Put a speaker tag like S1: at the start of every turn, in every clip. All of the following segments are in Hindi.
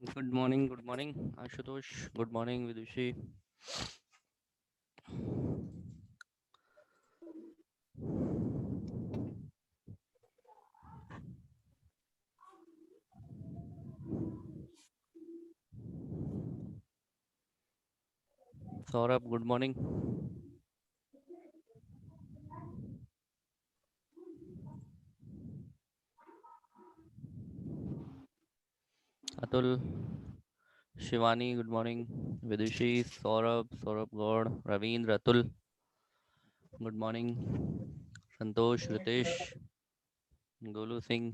S1: Good morning, Ashutosh. Good morning, Vidushi. Saurabh, good morning. Atul, Shivani, good morning. Vidushi, Saurabh God, Ravindra, Atul, good morning. Santosh, Ritesh, Golu Singh.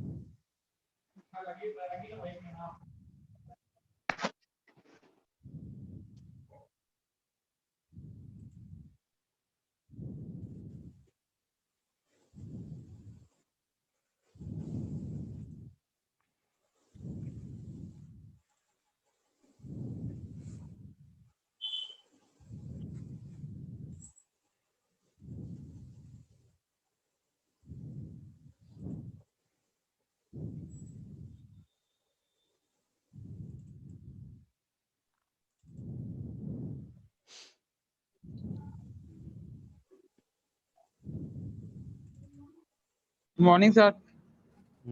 S2: Morning sir.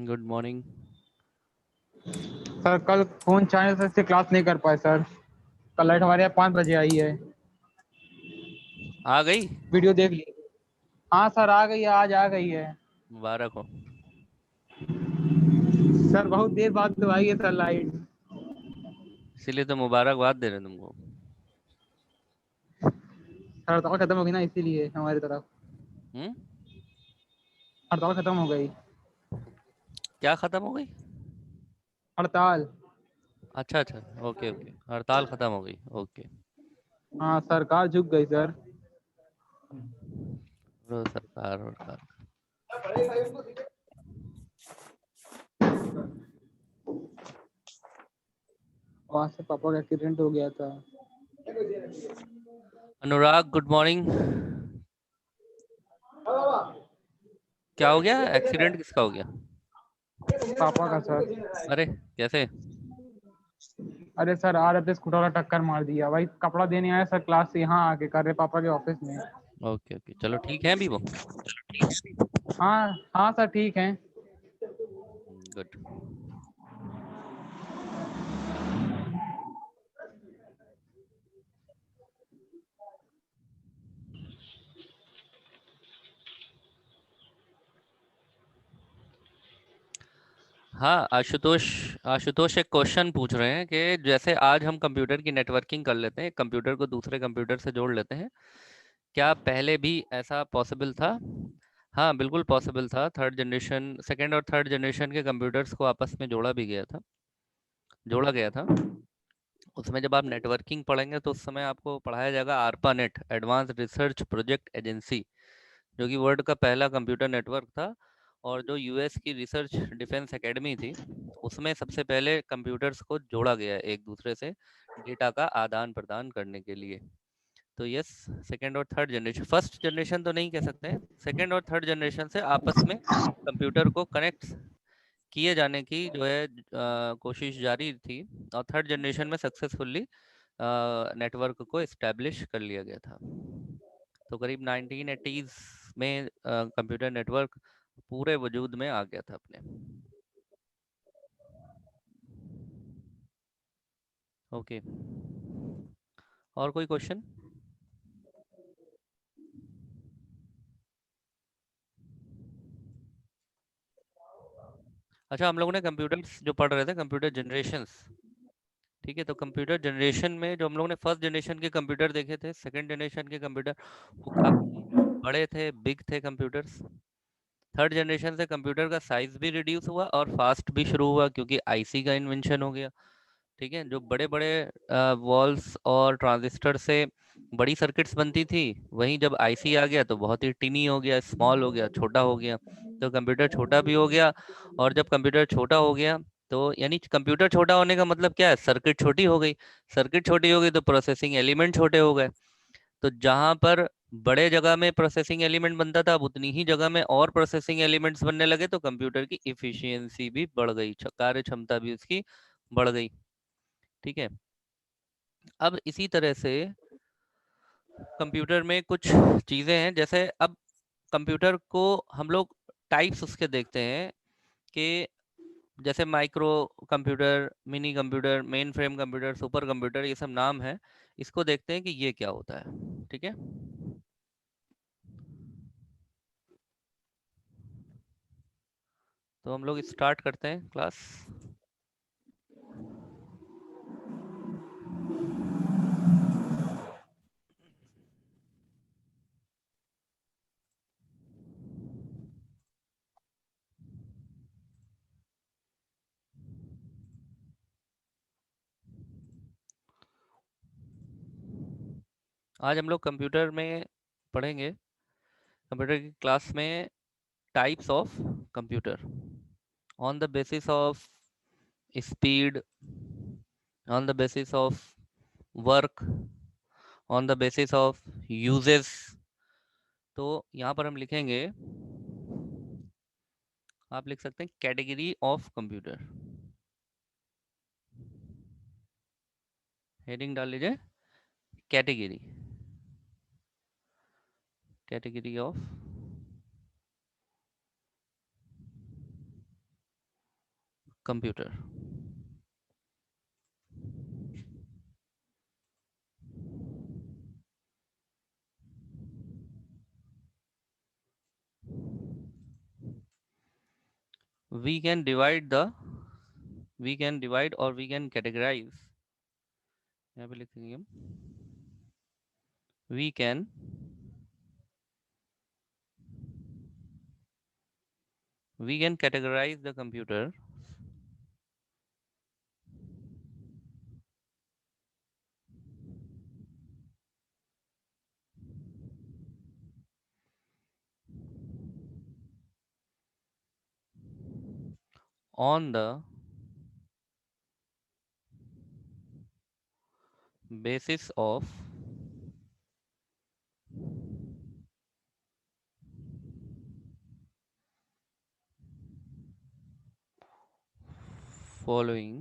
S1: Good morning.
S2: Sir कल फोन चार्ज से क्लास नहीं कर पाए सर। कल लाइट हमारे यहाँ 5 बजे आई है।
S1: आ गई?
S2: वीडियो देख ली। हाँ सर आ गई है, आज आ गई है।
S1: मुबारक हो।
S2: सर बहुत देर बाद तो आई है सर लाइट।
S1: इसीलिए तो मुबारकबाद दे रहे हैं तुमको।
S2: हड़ताल खत्म हो गई ना, इसीलिए हमारी तरफ
S1: हम्म?
S2: हड़ताल खत्म हो गई।
S1: क्या खत्म हो गई?
S2: हड़ताल।
S1: अच्छा अच्छा, ओके ओके, हड़ताल खत्म हो गई, ओके।
S2: हाँ सरकार झुक गई सर।
S1: सरकार।
S2: वहाँ से पापा का एक्सीडेंट हो गया था।
S1: अनुराग, गुड मॉर्निंग। क्या हो गया? एक्सीडेंट किसका हो गया?
S2: पापा का सर।
S1: अरे कैसे?
S2: अरे सर आ रहे थे, स्कूटर वाला टक्कर मार दिया। भाई कपड़ा देने आया सर, क्लास से यहाँ आके कर रहे पापा के ऑफिस में।
S1: ओके ओके, चलो ठीक है अभी वो।
S2: हाँ हाँ सर ठीक है।
S1: गुड। हाँ आशुतोष, आशुतोष एक क्वेश्चन पूछ रहे हैं कि जैसे आज हम कंप्यूटर की नेटवर्किंग कर लेते हैं, कंप्यूटर को दूसरे कंप्यूटर से जोड़ लेते हैं, क्या पहले भी ऐसा पॉसिबल था? हाँ बिल्कुल पॉसिबल था। थर्ड जनरेशन, सेकंड और थर्ड जनरेशन के कंप्यूटर्स को आपस में जोड़ा गया था। उसमें जब आप नेटवर्किंग पढ़ेंगे तो उस समय आपको पढ़ाया जाएगा आरपा net, advance research project agency, जो कि वर्ल्ड का पहला कंप्यूटर नेटवर्क था। और जो यूएस की रिसर्च डिफेंस एकेडमी थी, उसमें सबसे पहले कंप्यूटर्स को जोड़ा गया एक दूसरे से डेटा का आदान प्रदान करने के लिए। तो यस, सेकेंड और थर्ड जनरेशन, फर्स्ट जनरेशन तो नहीं कह सकते हैं, सेकेंड और थर्ड जनरेशन से आपस में कंप्यूटर को कनेक्ट किए जाने की जो है कोशिश जारी थी। और थर्ड जनरेशन में सक्सेसफुली नेटवर्क को इस्टेब्लिश कर लिया गया था। तो करीब 1980s में कंप्यूटर नेटवर्क पूरे वजूद में आ गया था अपने। ओके, और कोई क्वेश्चन? अच्छा, हम लोगों ने कंप्यूटर्स जो पढ़ रहे थे, कंप्यूटर जनरेशन्स, ठीक है, तो कंप्यूटर जनरेशन में जो हम लोगों ने फर्स्ट जनरेशन के कंप्यूटर देखे थे, सेकंड जनरेशन के कंप्यूटर, वो काफी बड़े थे, बिग थे कंप्यूटर्स। थर्ड जनरेशन से कंप्यूटर का साइज भी रिड्यूस हुआ और फास्ट भी शुरू हुआ, क्योंकि आईसी का इन्वेंशन हो गया। ठीक है, जो बड़े बड़े वॉल्स और ट्रांजिस्टर से बड़ी सर्किट्स बनती थी, वहीं जब आईसी आ गया तो बहुत ही टिनी हो गया, स्मॉल हो गया, छोटा हो गया। तो कंप्यूटर छोटा भी हो गया। और जब कंप्यूटर छोटा हो गया, तो यानी कंप्यूटर छोटा होने का मतलब क्या है, सर्किट छोटी हो गई। सर्किट छोटी हो गई तो प्रोसेसिंग एलिमेंट छोटे हो गए। तो जहां पर बड़े जगह में प्रोसेसिंग एलिमेंट बनता था, अब उतनी ही जगह में और प्रोसेसिंग एलिमेंट्स बनने लगे, तो कंप्यूटर की इफिशियंसी भी बढ़ गई, कार्य क्षमता भी उसकी बढ़ गई। ठीक है। अब इसी तरह से कंप्यूटर में कुछ चीजें हैं, जैसे अब कंप्यूटर को हम लोग टाइप्स उसके देखते हैं कि जैसे micro computer, mini computer, main frame computer, super computer, ये सब नाम है। इसको देखते हैं कि ये क्या होता है। ठीक है। तो हम लोग स्टार्ट करते हैं क्लास। आज हम लोग कंप्यूटर में पढ़ेंगे, कंप्यूटर की क्लास में, types of computer on the basis of speed, on the basis of work, on the basis of uses। तो यहाँ पर हम लिखेंगे, आप लिख सकते हैं कैटेगरी ऑफ कंप्यूटर। हेडिंग डाल लीजिए category, category of computer. we can divide the we can divide or we can categorize, यहाँ पे लिखेंगे हम, we can categorize the computer on the basis of following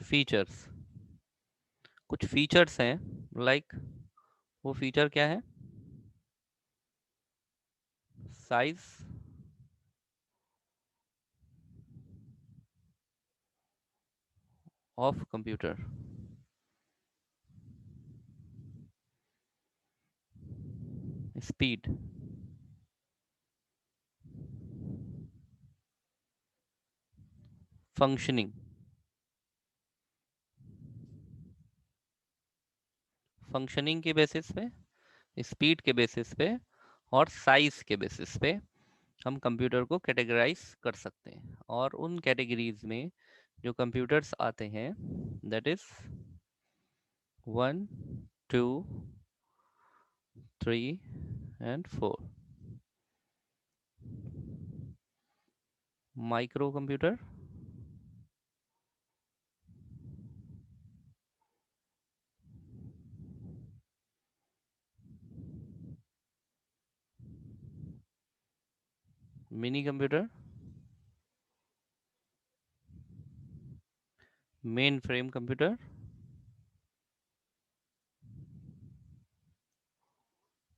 S1: features. कुछ फीचर्स हैं, लाइक वो फीचर क्या है, size, of computer, speed, functioning, functioning के बेसिस पे, स्पीड के बेसिस पे और साइज के बेसिस पे हम कंप्यूटर को कैटेगराइज कर सकते हैं। और उन कैटेगरीज में जो कंप्यूटर्स आते हैं, that is 1, 2, 3 and 4। Micro computer, mini computer, main frame computer,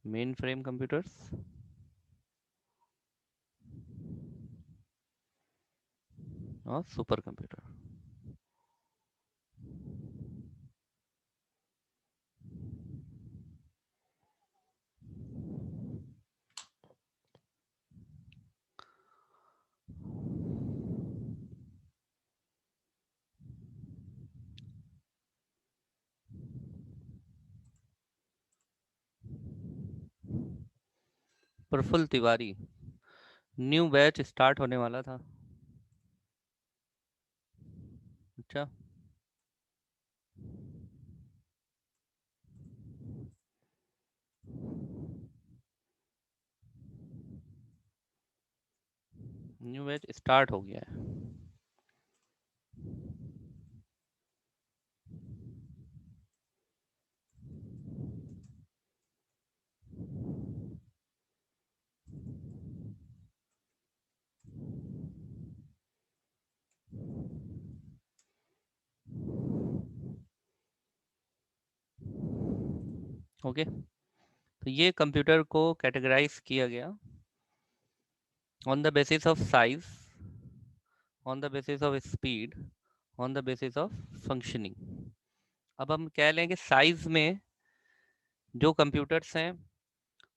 S1: main frame computers और super computer. Praphull Tiwari, new batch start होने वाला था। अच्छा, न्यू बैच स्टार्ट हो गया है। ओके, तो ये कंप्यूटर को कैटेगराइज किया गया on the basis of size, on the basis of speed, on the basis of functioning. अब हम कह लें कि साइज में जो कंप्यूटर्स हैं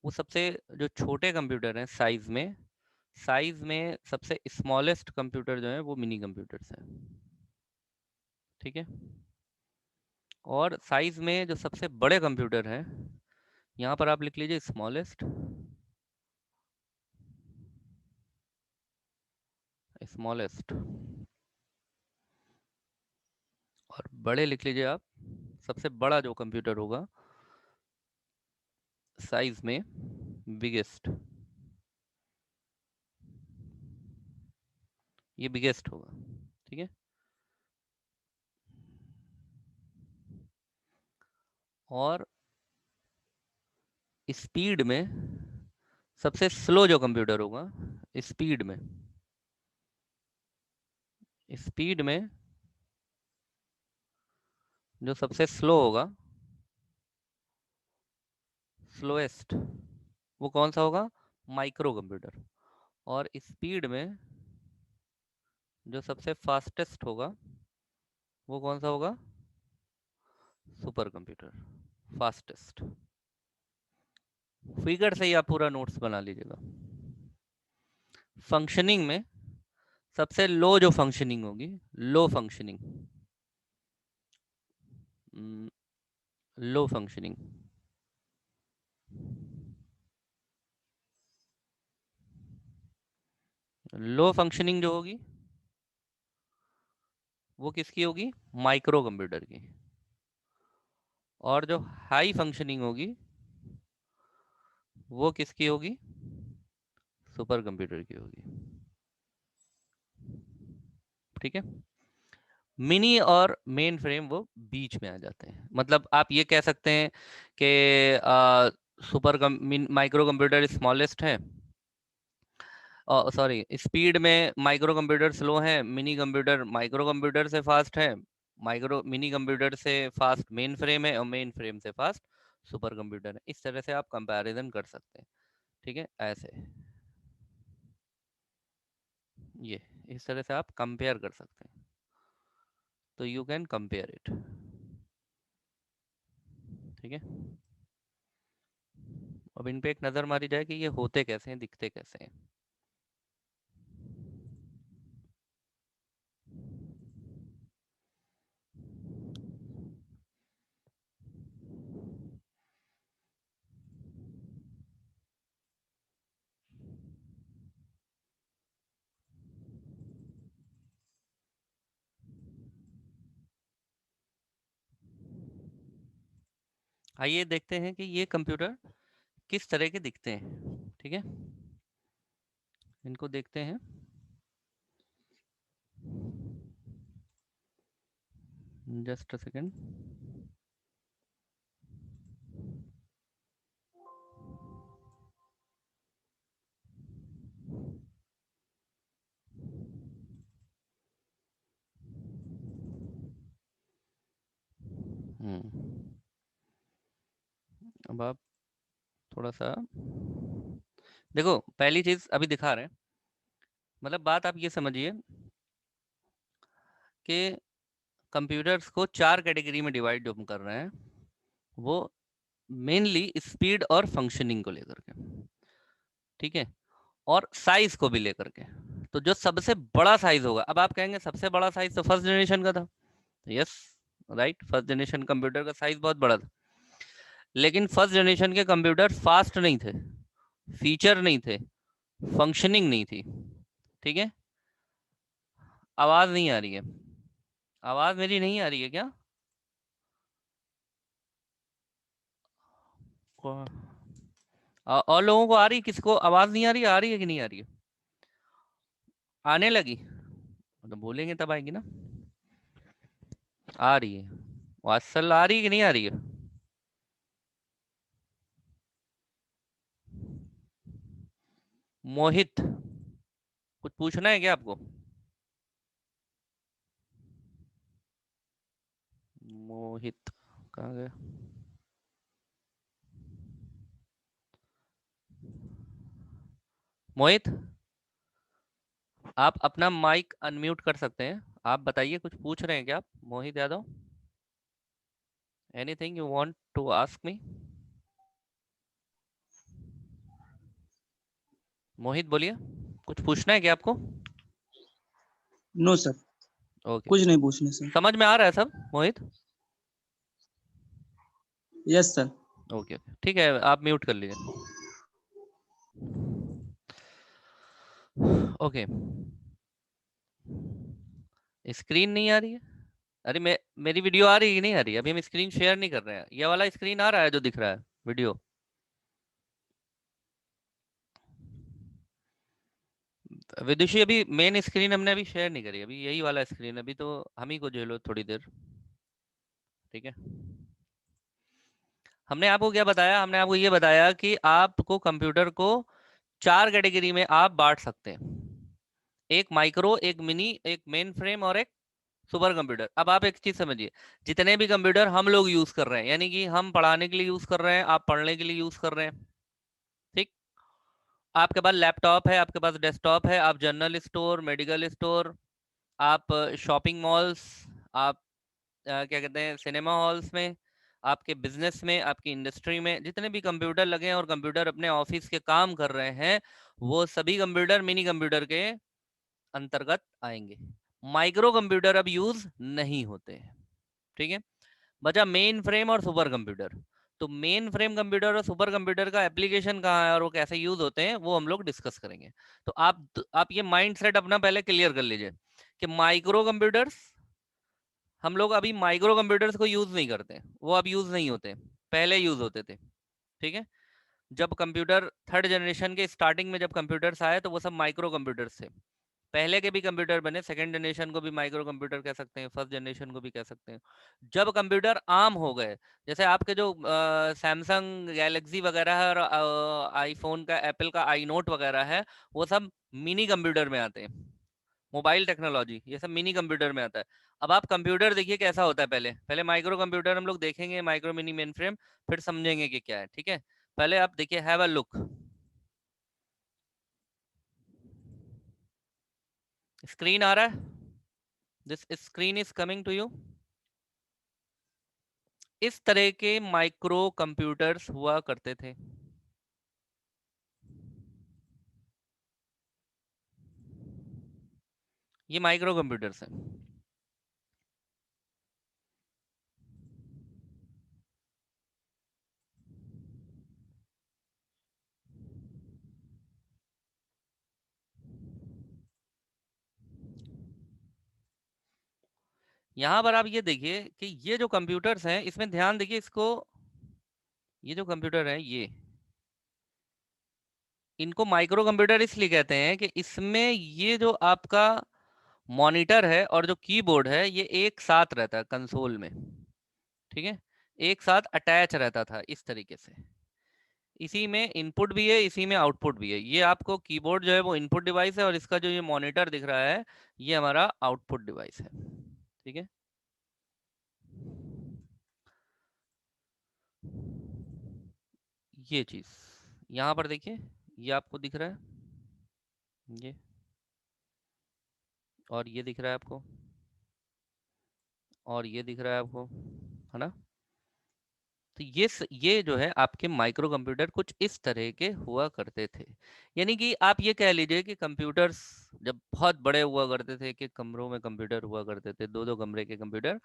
S1: वो सबसे, जो छोटे कंप्यूटर हैं साइज में सबसे स्मॉलेस्ट कंप्यूटर जो है वो मिनी कंप्यूटर्स हैं। ठीक है, और साइज में जो सबसे बड़े कंप्यूटर हैं, यहाँ पर आप लिख लीजिए स्मॉलेस्ट, स्मॉलेस्ट, और बड़े लिख लीजिए आप, सबसे बड़ा जो कंप्यूटर होगा साइज में बिगेस्ट, ये बिगेस्ट होगा। ठीक है, और स्पीड में सबसे स्लो जो कंप्यूटर होगा, स्पीड में, स्पीड में जो सबसे स्लो होगा, स्लोएस्ट, वो कौन सा होगा, माइक्रो कंप्यूटर। और स्पीड में जो सबसे फास्टेस्ट होगा वो कौन सा होगा, सुपर कंप्यूटर, फास्टेस्ट। फिगर से ही आप पूरा नोट्स बना लीजिएगा। फंक्शनिंग में सबसे लो जो फंक्शनिंग होगी, लो फंक्शनिंग, लो फंक्शनिंग, लो फंक्शनिंग जो होगी वो किसकी होगी, माइक्रो कंप्यूटर की। और जो हाई फंक्शनिंग होगी वो किसकी होगी, सुपर कंप्यूटर की होगी। ठीक है, मिनी और मेन फ्रेम वो बीच में आ जाते हैं। मतलब आप ये कह सकते हैं कि माइक्रो कंप्यूटर स्मॉलेस्ट है, सॉरी स्पीड में माइक्रो कंप्यूटर स्लो है, मिनी कंप्यूटर माइक्रो कंप्यूटर से फास्ट है, माइक्रो मिनी कंप्यूटर से फास्ट मेन फ्रेम है, और मेन फ्रेम से फास्ट सुपर कंप्यूटर है। इस तरह से आप कंपैरिजन कर सकते हैं। ठीक है, ऐसे ये इस तरह से आप कंपेयर कर सकते हैं, तो यू कैन कंपेयर इट। ठीक है, अब इन पे एक नज़र मारी जाए कि ये होते कैसे हैं, दिखते कैसे हैं। आइए देखते हैं कि ये कंप्यूटर किस तरह के दिखते हैं। ठीक है, इनको देखते हैं। Just a second. अब आप थोड़ा सा देखो, पहली चीज अभी दिखा रहे हैं, मतलब बात आप ये समझिए कि कंप्यूटर्स को 4 कैटेगरी में डिवाइड जो हम कर रहे हैं वो मेनली स्पीड और फंक्शनिंग को लेकर के, ठीक है, और साइज को भी लेकर के। तो जो सबसे बड़ा साइज होगा, अब आप कहेंगे सबसे बड़ा साइज तो फर्स्ट जनरेशन का था, yes right, first generation computer का साइज बहुत बड़ा था, लेकिन फर्स्ट जनरेशन के कंप्यूटर फास्ट नहीं थे, फीचर नहीं थे, फंक्शनिंग नहीं थी। ठीक है, आवाज नहीं आ रही है, आवाज मेरी नहीं आ रही है क्या? और लोगों को आ रही, किसको आवाज नहीं आ रही है कि नहीं आ रही है? आने लगी तो बोलेंगे तब आएगी ना। आ रही है, वासल आ रही है कि नहीं आ रही है? मोहित, कुछ पूछना है क्या आपको? मोहित कहाँ गए? मोहित, आप अपना माइक अनम्यूट कर सकते हैं। आप बताइए, कुछ पूछ रहे हैं क्या आप, Mohit Yadav? Anything you want to ask me? Mohit बोलिए, कुछ पूछना है क्या आपको?
S3: नो सर,
S1: ओके,
S3: कुछ नहीं पूछने सर।
S1: समझ में आ रहा है सब Mohit?
S3: Yes sir.
S1: Okay okay, ठीक है, आप म्यूट कर लीजिए। ओके, स्क्रीन नहीं आ रही है? अरे मेरी वीडियो आ रही है कि नहीं आ रही है? अभी हम स्क्रीन शेयर नहीं कर रहे हैं, ये वाला स्क्रीन आ रहा है जो दिख रहा है वीडियो। विदुषी, अभी मेन स्क्रीन हमने अभी शेयर नहीं करी, अभी यही वाला स्क्रीन, अभी तो हम ही को झेलो थोड़ी देर। ठीक है, हमने आपको क्या बताया? हमने आपको ये बताया कि आपको कंप्यूटर को 4 कैटेगरी में आप बांट सकते हैं, एक माइक्रो, एक मिनी, एक मेन फ्रेम और एक सुपर कंप्यूटर। अब आप एक चीज समझिए, जितने भी कंप्यूटर हम लोग यूज कर रहे हैं, यानी कि हम पढ़ाने के लिए यूज कर रहे हैं, आप पढ़ने के लिए यूज कर रहे हैं, ठीक? आपके पास लैपटॉप है, आपके पास डेस्कटॉप है, आप जनरल स्टोर, मेडिकल स्टोर, आप शॉपिंग मॉल्स, आप क्या कहते हैं, सिनेमा हॉल्स में, आपके बिजनेस में, आपकी इंडस्ट्री में जितने भी कंप्यूटर लगे हैं और कंप्यूटर अपने ऑफिस के काम कर रहे हैं, वो सभी कंप्यूटर मिनी कंप्यूटर के अंतर्गत आएंगे। माइक्रो कंप्यूटर अब यूज नहीं होते हैं। ठीक है, बचा मेन फ्रेम और सुपर कंप्यूटर। तो मेन फ्रेम कंप्यूटर और सुपर कंप्यूटर का एप्लीकेशन कहाँ है और वो कैसे यूज होते हैं, वो हम लोग डिस्कस करेंगे। तो आप ये माइंड सेट अपना पहले क्लियर कर लीजिए कि माइक्रो कंप्यूटर्स, हम लोग अभी माइक्रो कंप्यूटर्स को यूज नहीं करते, वो अब यूज नहीं होते, पहले यूज होते थे। ठीक है, जब कंप्यूटर थर्ड जनरेशन के स्टार्टिंग में जब कंप्यूटर्स आए तो वो सब माइक्रो कंप्यूटर्स थे। पहले के भी कंप्यूटर बने, सेकंड जनरेशन को भी माइक्रो कंप्यूटर कह सकते हैं, फर्स्ट जनरेशन को भी कह सकते हैं। जब कंप्यूटर आम हो गए, जैसे आपके जो सैमसंग गैलेक्सी वगैरह है और आईफोन का, एप्पल का आई नोट वगैरह है, वो सब मिनी कंप्यूटर में आते हैं। मोबाइल टेक्नोलॉजी ये सब मिनी कंप्यूटर में आता है। अब आप कंप्यूटर देखिए कैसा होता है, पहले पहले माइक्रो कंप्यूटर हम लोग देखेंगे, माइक्रो मिनी मेन फ्रेम, फिर समझेंगे कि क्या है। ठीक है, पहले आप देखिए, हैव अ लुक, स्क्रीन आ रहा है? This screen is coming to you? इस तरह के माइक्रो कंप्यूटर्स हुआ करते थे। ये माइक्रो कंप्यूटर्स हैं। यहां पर आप ये देखिए कि ये जो कंप्यूटर्स हैं, इसमें ध्यान देखिए इसको, ये जो कंप्यूटर है ये, इनको माइक्रो कंप्यूटर इसलिए कहते हैं कि इसमें ये जो आपका मॉनिटर है और जो कीबोर्ड है, ये एक साथ रहता है कंसोल में। ठीक है, एक साथ अटैच रहता था इस तरीके से। इसी में इनपुट भी है, इसी में आउटपुट भी है। ये आपको कीबोर्ड जो है वो इनपुट डिवाइस है और इसका जो ये मॉनिटर दिख रहा है, ये हमारा आउटपुट डिवाइस है। ठीक है, ये चीज यहाँ पर देखिए, ये आपको दिख रहा है, ये, और ये दिख रहा है आपको, और ये दिख रहा है आपको, है ना? तो ये जो है आपके माइक्रो कंप्यूटर कुछ इस तरह के हुआ करते थे। यानी कि आप ये कह लीजिए कि कंप्यूटर्स जब बहुत बड़े हुआ करते थे, कि कमरों में कंप्यूटर हुआ करते थे, दो दो कमरे के कंप्यूटर,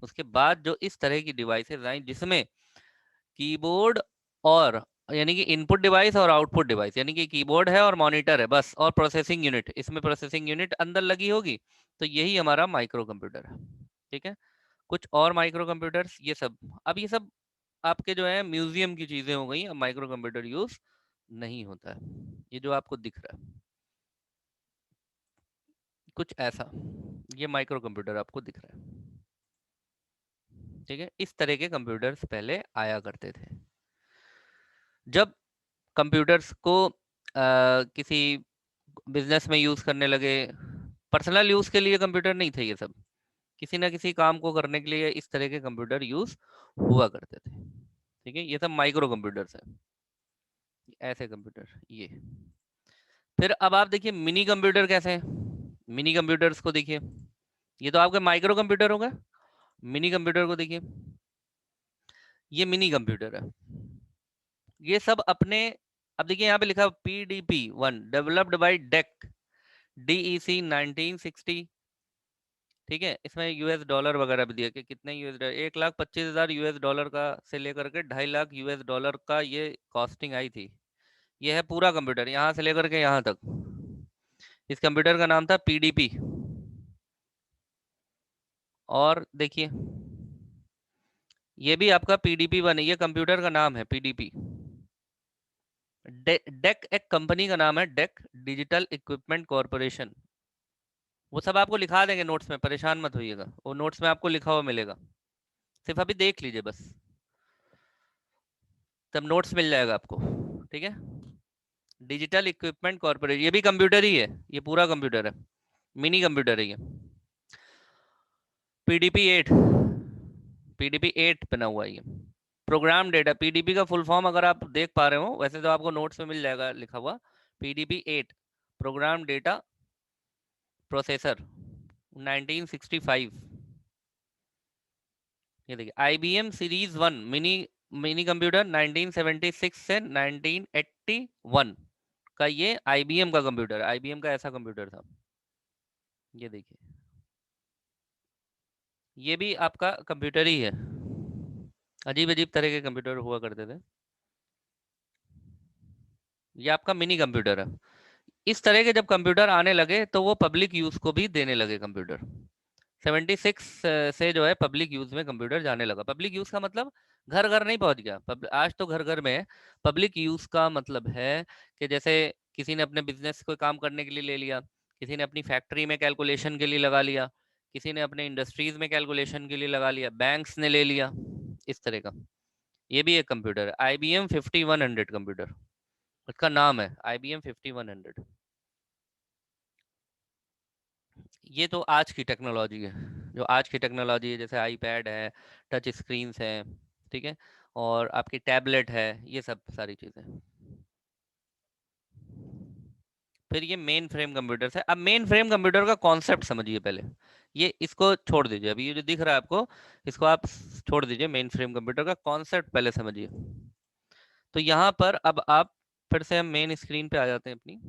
S1: उसके बाद जो इस तरह की डिवाइसेस आई जिसमें कीबोर्ड और यानी कि इनपुट डिवाइस और आउटपुट डिवाइस, यानी कि कीबोर्ड है और मॉनिटर है बस, और प्रोसेसिंग यूनिट, इसमें प्रोसेसिंग यूनिट अंदर लगी होगी, तो यही हमारा माइक्रो कंप्यूटर है। ठीक है, कुछ और माइक्रो कंप्यूटर्स ये सब, अब ये सब आपके जो है म्यूजियम की चीजें हो गई, अब माइक्रो कंप्यूटर यूज नहीं होता है। ये जो आपको दिख रहा है कुछ ऐसा, ये माइक्रो कंप्यूटर आपको दिख रहा है। ठीक है, इस तरह के कंप्यूटर्स पहले आया करते थे। जब कंप्यूटर्स को किसी बिजनेस में यूज करने लगे, पर्सनल यूज के लिए कंप्यूटर नहीं थे ये सब, किसी ना किसी काम को करने के लिए इस तरह के कंप्यूटर यूज हुआ करते थे। ठीक है, ये सब माइक्रो कंप्यूटर्स है, ऐसे कंप्यूटर ये। फिर अब आप देखिए मिनी कंप्यूटर कैसे हैं। मिनी कंप्यूटर्स को देखिए, ये तो आपके माइक्रो कंप्यूटर हो गए। मिनी कंप्यूटर को देखिए, ये मिनी कंप्यूटर है। ये सब अपने, अब देखिए यहाँ पे लिखा PDP-1 developed by deck DEC 1960। ठीक है, इसमें यूएस डॉलर वगैरह भी दिया कि कितने यूएस डॉलर, 1,25,000 यूएस डॉलर का से लेकर के 2.5 लाख यूएस डॉलर का ये कॉस्टिंग आई थी। ये है पूरा कंप्यूटर यहाँ से लेकर के यहाँ तक। इस कंप्यूटर का नाम था PDP। और देखिए ये भी आपका PDP-1 है, ये कंप्यूटर का नाम है PDP। डेक एक कंपनी का नाम है, डेक डिजिटल इक्विपमेंट कॉरपोरेशन। वो सब आपको लिखा देंगे नोट्स में, परेशान मत होइएगा, वो नोट्स में आपको लिखा हुआ मिलेगा, सिर्फ अभी देख लीजिए बस, तब नोट्स मिल जाएगा आपको। ठीक है, डिजिटल इक्विपमेंट कॉर्पोरेशन, ये भी कंप्यूटर ही है, ये पूरा कंप्यूटर है, मिनी कंप्यूटर है ये। PDP-8, PDP-8 बना हुआ है ये। प्रोग्राम डेटा, PDP का फुल फॉर्म अगर आप देख पा रहे हो, वैसे तो आपको नोट्स में मिल जाएगा लिखा हुआ, PDP-8 प्रोग्राम डेटा प्रोसेसर 1965। ये देखिए IBM series 1 mini mini computer 1976 से 1981 का, ये IBM का कंप्यूटर, IBM का ऐसा कंप्यूटर था। ये देखिए ये भी आपका कंप्यूटर ही है, अजीब अजीब तरह के कंप्यूटर हुआ करते थे। ये आपका मिनी कंप्यूटर है। इस तरह के जब कंप्यूटर आने लगे तो वो पब्लिक यूज को भी देने लगे कंप्यूटर। 76 से जो है पब्लिक यूज में कंप्यूटर जाने लगा। पब्लिक यूज का मतलब घर घर नहीं पहुंच गया, आज तो घर घर में है। पब्लिक यूज का मतलब है कि जैसे किसी ने अपने बिजनेस को काम करने के लिए ले लिया, किसी ने अपनी फैक्ट्री में कैलकुलेशन के लिए लगा लिया, किसी ने अपने इंडस्ट्रीज में कैलकुलेशन के लिए लगा लिया, बैंक्स ने ले लिया, इस तरह का। ये भी एक कंप्यूटर है, IBM 5100 कंप्यूटर, उसका नाम है IBM 5100। ये तो आज की टेक्नोलॉजी है, जो आज की टेक्नोलॉजी है, जैसे iPad है, टच स्क्रीन्स है, ठीक है, और आपकी टैबलेट है, ये सब सारी चीज़ें। फिर ये मेन फ्रेम कंप्यूटर्स है। अब मेन फ्रेम कंप्यूटर का कॉन्सेप्ट समझिए पहले, ये इसको छोड़ दीजिए, अभी ये जो दिख रहा है आपको इसको आप छोड़ दीजिए, मेन फ्रेम कंप्यूटर का कॉन्सेप्ट पहले समझिए। तो यहाँ पर अब आप फिर से हम मेन स्क्रीन पे आ जाते हैं अपनी।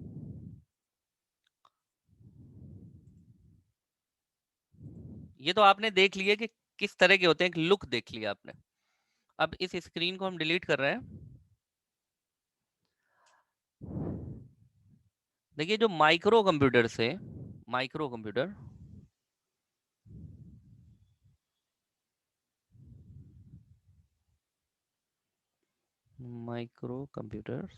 S1: ये तो आपने देख लिया कि किस तरह के होते हैं, एक लुक देख लिया आपने। अब इस स्क्रीन को हम डिलीट कर रहे हैं। देखिए जो माइक्रो कंप्यूटर से, माइक्रो कंप्यूटर, माइक्रो कंप्यूटर,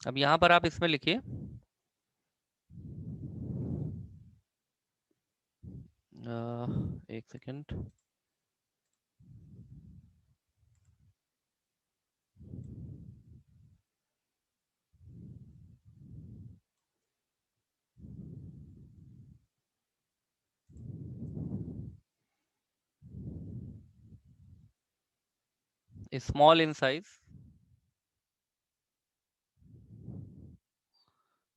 S1: अब यहाँ पर आप इसमें लिखिए एक second, small in size,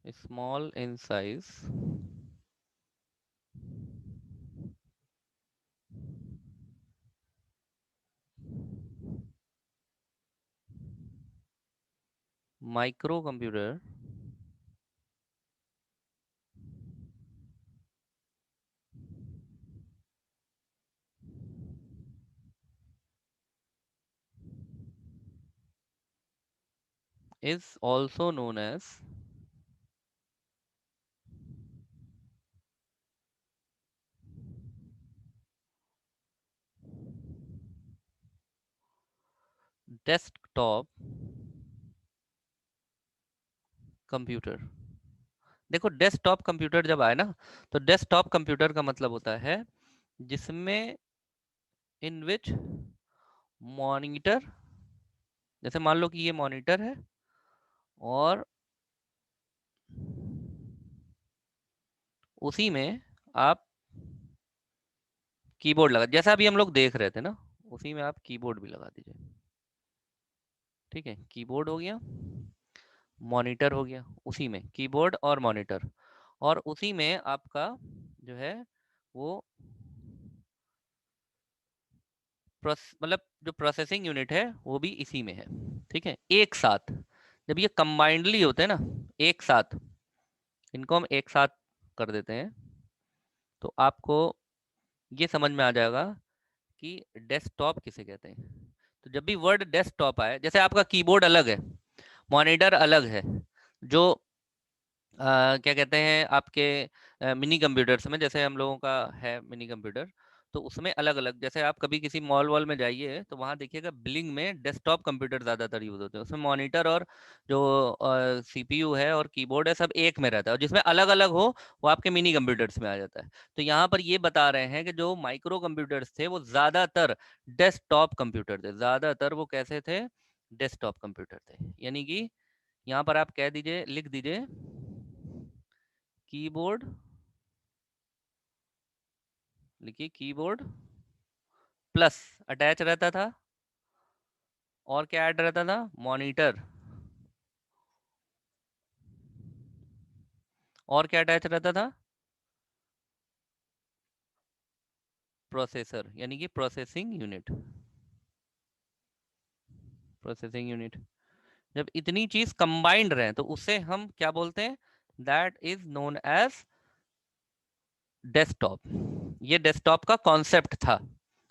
S1: small in size, microcomputer is also known as desktop computer. देखो डेस्कटॉप कंप्यूटर जब आए ना, तो डेस्कटॉप कंप्यूटर का मतलब होता है जिसमें इन विच मॉनिटर, जैसे मान लो कि ये मॉनिटर है और उसी में आप कीबोर्ड लगा, जैसा अभी हम लोग देख रहे थे ना, उसी में आप कीबोर्ड भी लगा दीजिए। ठीक है, कीबोर्ड हो गया, मॉनिटर हो गया, उसी में कीबोर्ड और मॉनिटर, और उसी में आपका जो है वो मतलब जो प्रोसेसिंग यूनिट है वो भी इसी में है। ठीक है, एक साथ जब ये कंबाइंडली होते हैं ना, एक साथ, इनको हम एक साथ कर देते हैं, तो आपको ये समझ में आ जाएगा कि डेस्कटॉप किसे कहते हैं। तो जब भी वर्ड डेस्कटॉप आए, जैसे आपका कीबोर्ड अलग है, मॉनिटर अलग है, जो क्या कहते हैं आपके मिनी कंप्यूटर्स में, जैसे हम लोगों का है मिनी कंप्यूटर, तो उसमें अलग अलग, जैसे आप कभी किसी मॉल वॉल में जाइए तो वहाँ देखिएगा बिलिंग में डेस्कटॉप कंप्यूटर ज़्यादातर यूज़ होते हैं, उसमें मॉनिटर और जो सीपीयू है और कीबोर्ड है सब एक में रहता है, और जिसमें अलग अलग हो वो आपके मिनी कंप्यूटर्स में आ जाता है। तो यहाँ पर ये बता रहे हैं कि जो माइक्रो कंप्यूटर्स थे वो ज़्यादातर डेस्कटॉप कंप्यूटर थे, ज़्यादातर वो कैसे थे, डेस्कटॉप कंप्यूटर थे। यानी कि यहाँ पर आप कह दीजिए, लिख दीजिए कीबोर्ड, लिखिए कीबोर्ड प्लस अटैच रहता था, और क्या ऐड रहता था, मॉनिटर, और क्या अटैच रहता था, प्रोसेसर, यानी कि प्रोसेसिंग यूनिट, प्रोसेसिंग यूनिट। जब इतनी चीज कंबाइंड रहे तो उसे हम क्या बोलते हैं, that is known as desktop. ये डेस्कटॉप का कॉन्सेप्ट था,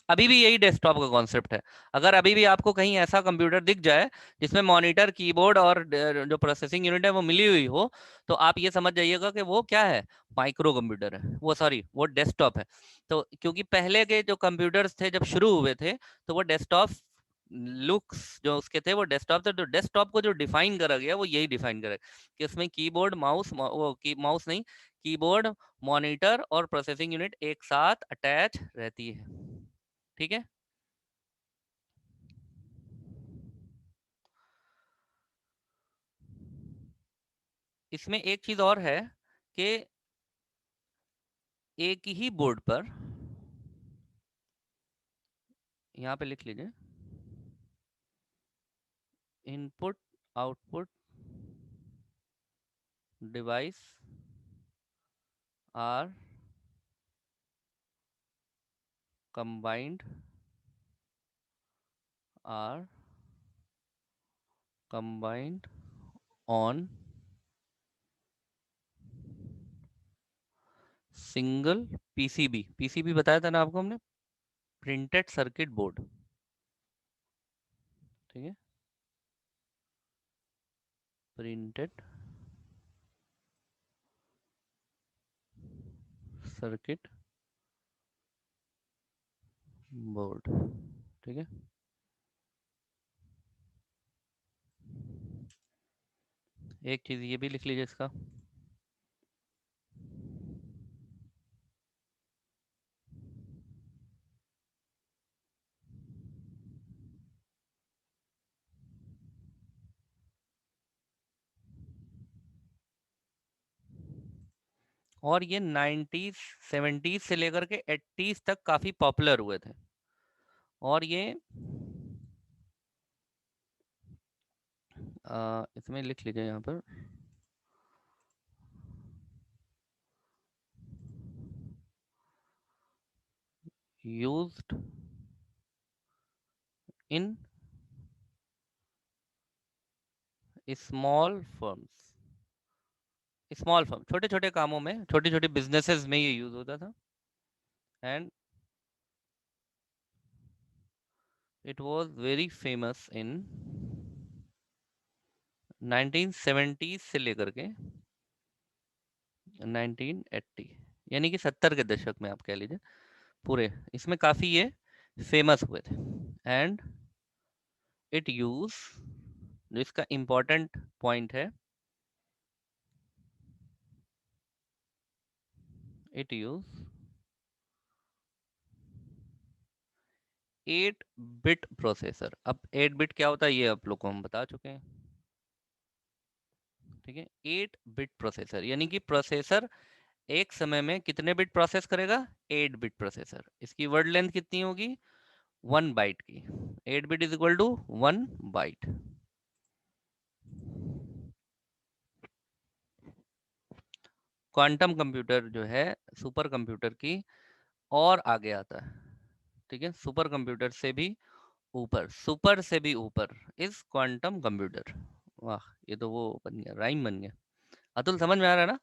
S1: अभी भी यही डेस्कटॉप का कॉन्सेप्ट है। अगर अभी भी आपको कहीं ऐसा कंप्यूटर दिख जाए जिसमें मॉनिटर, कीबोर्ड और जो प्रोसेसिंग यूनिट है वो मिली हुई हो, तो आप ये समझ जाइएगा कि वो क्या है, माइक्रो कंप्यूटर है, वो सॉरी वो डेस्कटॉप है। तो क्योंकि पहले के जो कंप्यूटर्स थे जब शुरू हुए थे तो वो डेस्कटॉप लुक्स जो उसके थे वो डेस्कटॉप थे, तो डेस्कटॉप को जो डिफाइन करा गया वो यही डिफाइन करा कि उसमें कीबोर्ड माउस, वो माउस नहीं, कीबोर्ड, मॉनिटर और प्रोसेसिंग यूनिट एक साथ अटैच रहती है। ठीक है, इसमें एक चीज और है कि एक ही बोर्ड पर, यहाँ पे लिख लीजिए, input output device are combined, are combined on single PCB. PCB बताया था ना आपको हमने, प्रिंटेड सर्किट बोर्ड। ठीक है, प्रिंटेड सर्किट बोर्ड। ठीक है, एक चीज ये भी लिख लीजिए इसका, और ये 90s 70s से लेकर के 80s तक काफी पॉपुलर हुए थे, और ये इसमें लिख लीजिए यहाँ पर used in small firms। Small firm, छोटे छोटे कामों में, छोटी छोटी बिजनेसेस में ये यूज होता था। And it was very famous in 1970 से लेकर के 1980, यानी कि 70 के दशक में आप कह लीजिए पूरे, इसमें काफी ये फेमस हुए थे। एंड इट यूज, जो इसका इंपॉर्टेंट पॉइंट है, इट यूज 8 बिट प्रोसेसर। अब 8 बिट क्या होता है ये आप लोग को हम बता चुके हैं, ठीक है। 8 बिट प्रोसेसर यानी कि प्रोसेसर एक समय में कितने बिट प्रोसेस करेगा? 8 बिट प्रोसेसर। इसकी वर्ड लेंथ कितनी होगी? 1 बाइट की। 8 bit is equal to 1 byte. Quantum computer जो है सुपर कंप्यूटर की और आगे आता है, ठीक है। सुपर कंप्यूटर से भी ऊपर, सुपर से भी ऊपर इज क्वांटम कंप्यूटर। वाह, ये तो वो बन गया, राइम बन गया। अतुल समझ में आ रहा है ना?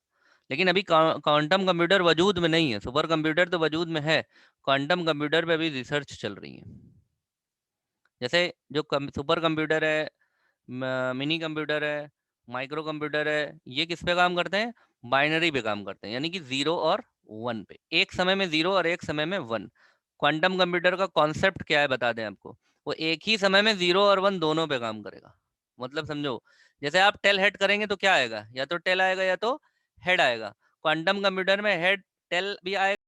S1: लेकिन अभी क्वांटम कंप्यूटर वजूद में नहीं है, सुपर कंप्यूटर तो वजूद में है, क्वांटम कंप्यूटर पे अभी रिसर्च चल रही है। जैसे जो सुपर कंप्यूटर है, मिनी कंप्यूटर है, माइक्रो कंप्यूटर है, ये किस पे काम करते हैं? बाइनरी पे काम करते हैं, यानी कि 0 और 1 पे, एक समय में 0 और एक समय में 1। क्वांटम कंप्यूटर का कॉन्सेप्ट क्या है बता दें आपको, वो एक ही समय में 0 और 1 दोनों पे काम करेगा। मतलब समझो, जैसे आप टेल हेड करेंगे तो क्या आएगा? या तो टेल आएगा या तो हेड आएगा। क्वांटम कंप्यूटर में हेड टेल भी आएगा